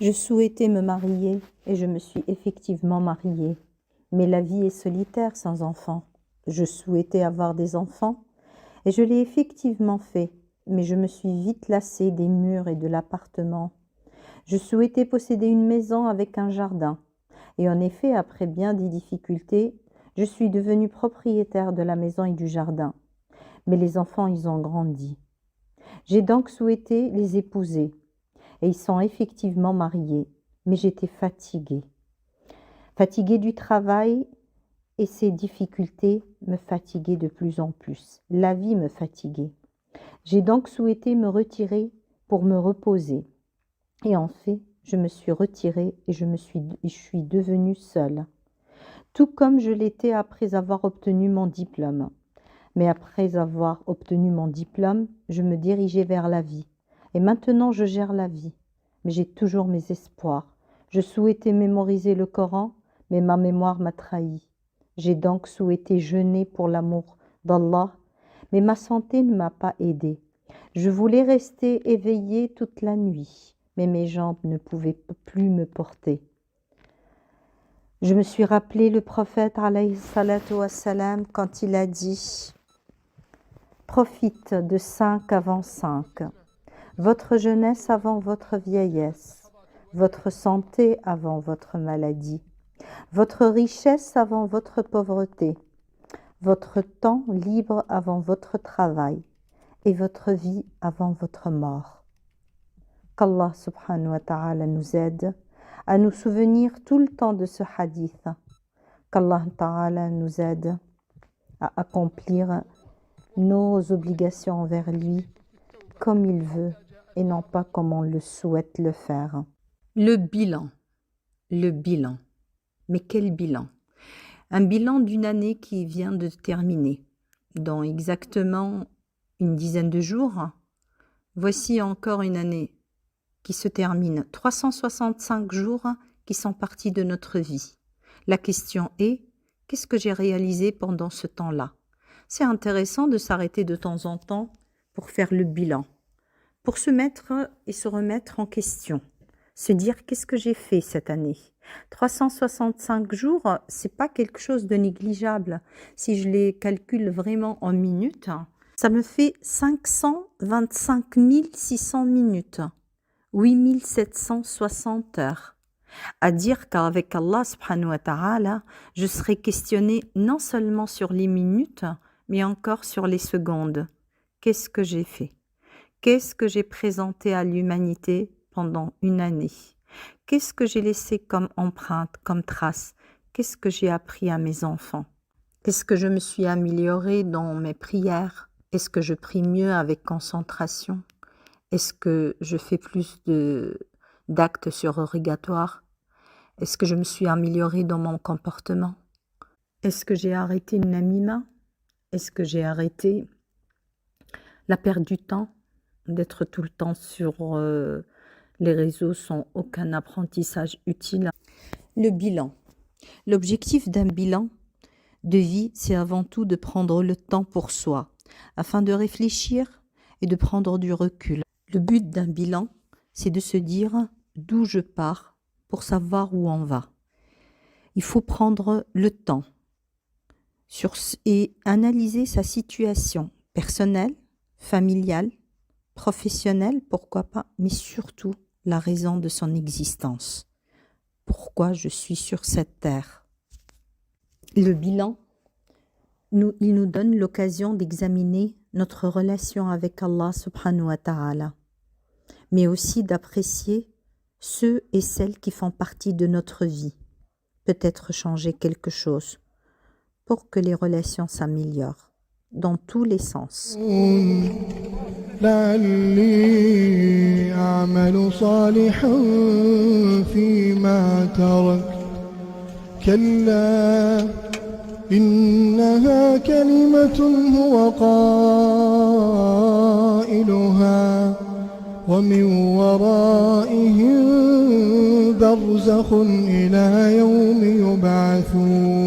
Je souhaitais me marier et je me suis effectivement mariée. Mais la vie est solitaire sans enfants. Je souhaitais avoir des enfants et je l'ai effectivement fait, mais je me suis vite lassée des murs et de l'appartement. Je souhaitais posséder une maison avec un jardin. Et en effet, après bien des difficultés, je suis devenue propriétaire de la maison et du jardin. Mais les enfants, ils ont grandi. J'ai donc souhaité les épouser. Et ils sont effectivement mariés. Mais j'étais fatiguée. Fatiguée du travail et ces difficultés me fatiguaient de plus en plus. La vie me fatiguait. J'ai donc souhaité me retirer pour me reposer. Et en fait, je me suis retirée et je suis devenue seule. Tout comme je l'étais après avoir obtenu mon diplôme. Mais après avoir obtenu mon diplôme, je me dirigeais vers la vie. Et maintenant, je gère la vie. Mais j'ai toujours mes espoirs. Je souhaitais mémoriser le Coran, mais ma mémoire m'a trahi. J'ai donc souhaité jeûner pour l'amour d'Allah, mais ma santé ne m'a pas aidée. Je voulais rester éveillée toute la nuit, mais mes jambes ne pouvaient plus me porter. Je me suis rappelé le prophète alayhi salatu wassalam quand il a dit « Profite de 5 avant 5, votre jeunesse avant votre vieillesse, votre santé avant votre maladie, votre richesse avant votre pauvreté, votre temps libre avant votre travail et votre vie avant votre mort. » Qu'Allah subhanahu wa ta'ala nous aide à nous souvenir tout le temps de ce hadith. Qu'Allah ta'ala nous aide à accomplir nos obligations envers lui comme il veut et non pas comme on le souhaite le faire. Le bilan. Mais quel bilan? Un bilan d'une année qui vient de terminer. Dans exactement une dizaine de jours, voici encore une année qui se termine. 365 jours qui sont partis de notre vie. La question est, qu'est-ce que j'ai réalisé pendant ce temps-là? C'est intéressant de s'arrêter de temps en temps pour faire le bilan, pour se mettre et se remettre en question, se dire qu'est-ce que j'ai fait cette année. 365 jours, c'est pas quelque chose de négligeable. Si je les calcule vraiment en minutes, ça me fait 525 600 minutes, 8760 heures. À dire qu'avec Allah subhanahu wa ta'ala, je serai questionnée non seulement sur les minutes, mais encore sur les secondes. Qu'est-ce que j'ai fait? Qu'est-ce que j'ai présenté à l'humanité pendant une année? Qu'est-ce que j'ai laissé comme empreinte, comme trace? Qu'est-ce que j'ai appris à mes enfants? Est-ce que je me suis améliorée dans mes prières? Est-ce que je prie mieux avec concentration? Est-ce que je fais plus d'actes surrogatoires? Est-ce que je me suis améliorée dans mon comportement? Est-ce que j'ai arrêté le namima? Est-ce que j'ai arrêté la perte du temps? D'être tout le temps sur les réseaux sans aucun apprentissage utile. Le bilan. L'objectif d'un bilan de vie, c'est avant tout de prendre le temps pour soi, afin de réfléchir et de prendre du recul. Le but d'un bilan, c'est de se dire d'où je pars pour savoir où on va. Il faut prendre le temps et analyser sa situation personnelle, familiale, professionnelle, pourquoi pas, mais surtout la raison de son existence. Pourquoi je suis sur cette terre? Le bilan, il nous donne l'occasion d'examiner notre relation avec Allah subhanahu wa ta'ala, mais aussi d'apprécier ceux et celles qui font partie de notre vie. Peut-être changer quelque chose pour que les relations s'améliorent dans tous les sens. لعلي أعمل صالحا فيما تركت كلا إنها كلمة هو قائلها ومن ورائهم برزخ إلى يوم يبعثون